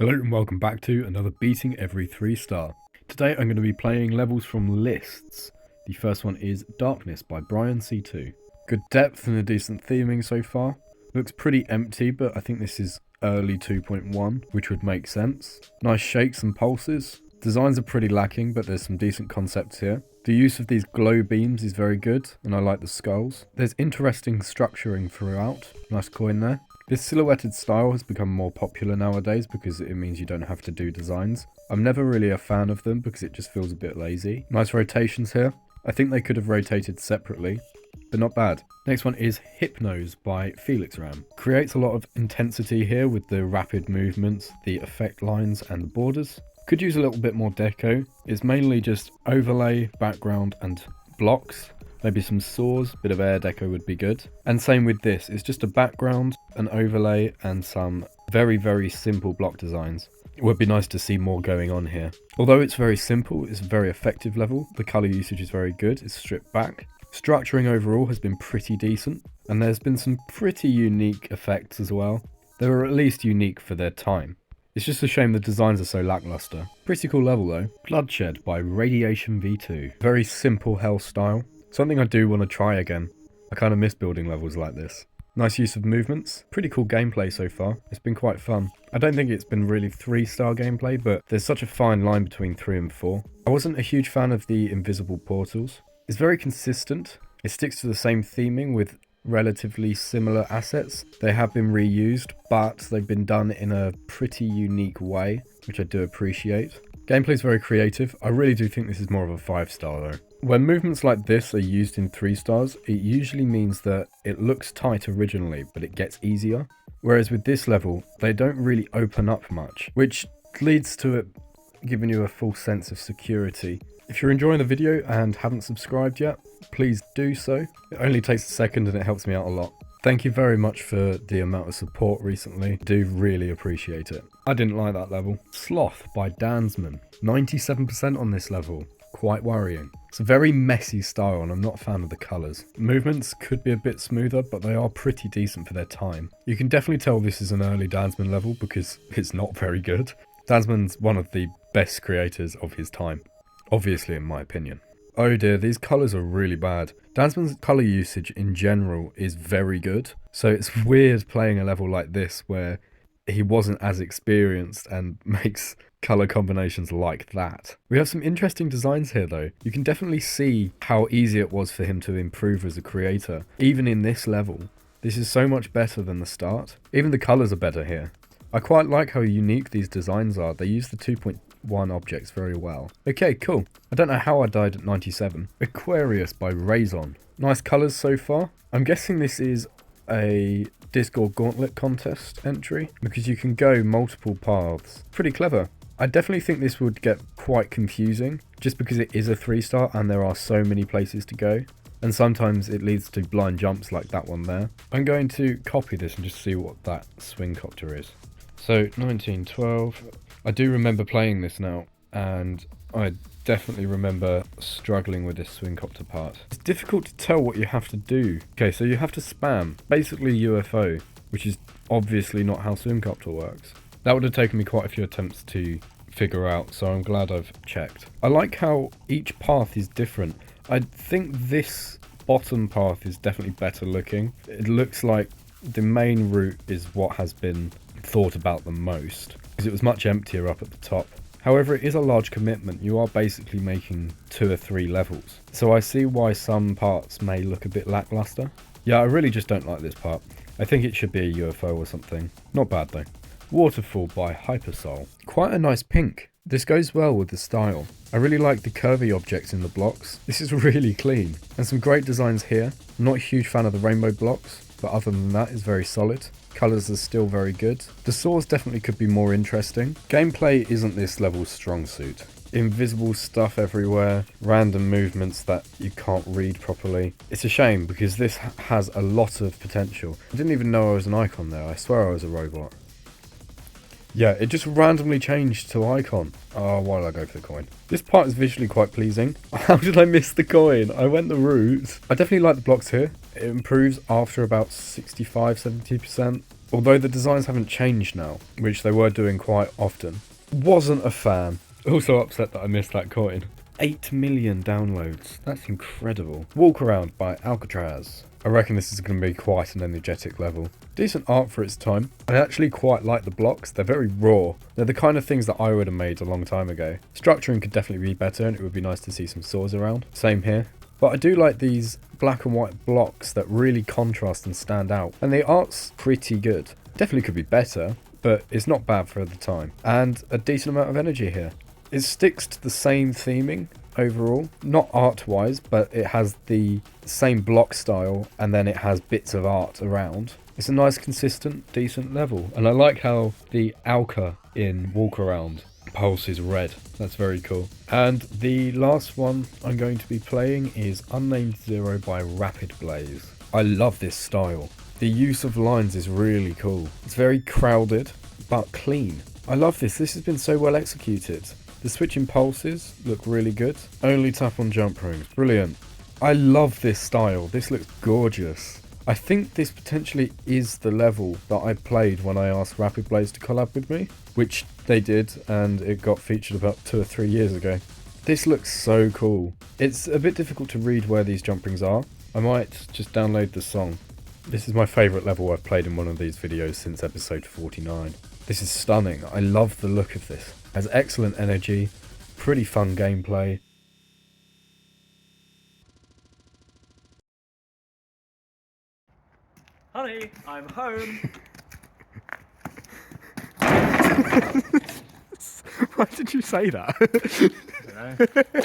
Hello and welcome back to another Beating Every 3-Star. Today I'm going to be playing levels from lists. The first one is Darkness by Brian C2. Good depth and a decent theming so far. Looks pretty empty, but I think this is early 2.1, which would make sense. Nice shakes and pulses. Designs are pretty lacking, but there's some decent concepts here. The use of these glow beams is very good, and I like the skulls. There's interesting structuring throughout. Nice coin there. This silhouetted style has become more popular nowadays because it means you don't have to do designs. I'm never really a fan of them because it just feels a bit lazy. Nice rotations here. I think they could have rotated separately, but not bad. Next one is Hypnose by Felix Ram. Creates a lot of intensity here with the rapid movements, the effect lines and the borders. Could use a little bit more deco. It's mainly just overlay, background and blocks. Maybe some saws, bit of air deco would be good. And same with this, it's just a background, an overlay, and some very, very simple block designs. It would be nice to see more going on here. Although it's very simple, it's a very effective level. The colour usage is very good, it's stripped back. Structuring overall has been pretty decent, and there's been some pretty unique effects as well. They were at least unique for their time. It's just a shame the designs are so lackluster. Pretty cool level though. Bloodshed by Radiation V2. Very simple hell style. Something I do want to try again. I kind of miss building levels like this. Nice use of movements. Pretty cool gameplay so far. It's been quite fun. I don't think it's been really 3-star gameplay, but there's such a fine line between 3 and 4. I wasn't a huge fan of the invisible portals. It's very consistent. It sticks to the same theming with relatively similar assets. They have been reused, but they've been done in a pretty unique way, which I do appreciate. Gameplay's very creative. I really do think this is more of a 5-star though. When movements like this are used in 3 stars, it usually means that it looks tight originally, but it gets easier. Whereas with this level, they don't really open up much, which leads to it giving you a full sense of security. If you're enjoying the video and haven't subscribed yet, please do so. It only takes a second and it helps me out a lot. Thank you very much for the amount of support recently. I do really appreciate it. I didn't like that level. Sloth by Dansman. 97% on this level. Quite worrying. It's a very messy style and I'm not a fan of the colours. Movements could be a bit smoother, but they are pretty decent for their time. You can definitely tell this is an early Dansman level because it's not very good. Dansman's one of the best creators of his time. Obviously, in my opinion. Oh dear, these colours are really bad. Dansman's colour usage in general is very good. So it's weird playing a level like this where he wasn't as experienced and makes colour combinations like that. We have some interesting designs here though. You can definitely see how easy it was for him to improve as a creator. Even in this level, this is so much better than the start. Even the colours are better here. I quite like how unique these designs are. They use the 2.1 objects very well. Okay, cool. I don't know how I died at 97. Aquarius by Raison. Nice colours so far. I'm guessing this is a Disc or Gauntlet contest entry because you can go multiple paths. Pretty clever. I definitely think this would get quite confusing just because it is a 3-star and there are so many places to go. And sometimes it leads to blind jumps like that one there. I'm going to copy this and just see what that swing copter is. So 1912. I do remember playing this now, and I definitely remember struggling with this swing copter part. It's difficult to tell what you have to do. Okay, so you have to spam, basically UFO, which is obviously not how swing copter works. That would have taken me quite a few attempts to figure out, so I'm glad I've checked. I like how each path is different. I think this bottom path is definitely better looking. It looks like the main route is what has been thought about the most because it was much emptier up at the top. However, it is a large commitment. You are basically making 2 or 3 levels, so I see why some parts may look a bit lackluster. Yeah, I really just don't like this part. I think it should be a UFO or something. Not bad though. Waterfall by Hypnose. Quite a nice pink. This goes well with the style. I really like the curvy objects in the blocks. This is really clean and some great designs here. I'm not a huge fan of the rainbow blocks, but other than that, it's very solid. Colours are still very good. The saws definitely could be more interesting. Gameplay isn't this level's strong suit. Invisible stuff everywhere, random movements that you can't read properly. It's a shame because this has a lot of potential. I didn't even know I was an icon there. I swear I was a robot. Yeah, it just randomly changed to icon. Oh, why did I go for the coin? This part is visually quite pleasing. How did I miss the coin? I went the route. I definitely like the blocks here. It improves after about 65-70%. although the designs haven't changed now, which they were doing quite often. Wasn't a fan. Also upset that I missed that coin. 8 million downloads. That's incredible. Walk Around by Alcatraz. I reckon this is going to be quite an energetic level. Decent art for its time. I actually quite like the blocks. They're very raw. They're the kind of things that I would have made a long time ago. Structuring could definitely be better, and it would be nice to see some saws around. Same here. But I do like these black and white blocks that really contrast and stand out. And the art's pretty good. Definitely could be better, but it's not bad for the time. And a decent amount of energy here. It sticks to the same theming overall. Not art-wise, but it has the same block style, and then it has bits of art around. It's a nice, consistent, decent level. And I like how the Alka in Walk Around pulse is red. That's very cool. And the last one I'm going to be playing is Unnamed Zero by Rapid Blaze. I love this style. The use of lines is really cool. It's very crowded, but clean. I love this. This has been so well executed. The switching pulses look really good. Only tap on jump rooms. Brilliant. I love this style. This looks gorgeous. I think this potentially is the level that I played when I asked Rapid Blaze to collab with me, which they did, and it got featured about 2 or 3 years ago. This looks so cool. It's a bit difficult to read where these jump rings are. I might just download the song. This is my favourite level I've played in one of these videos since episode 49. This is stunning. I love the look of this. It has excellent energy, pretty fun gameplay. Honey, I'm home. Why did you say that? I don't know.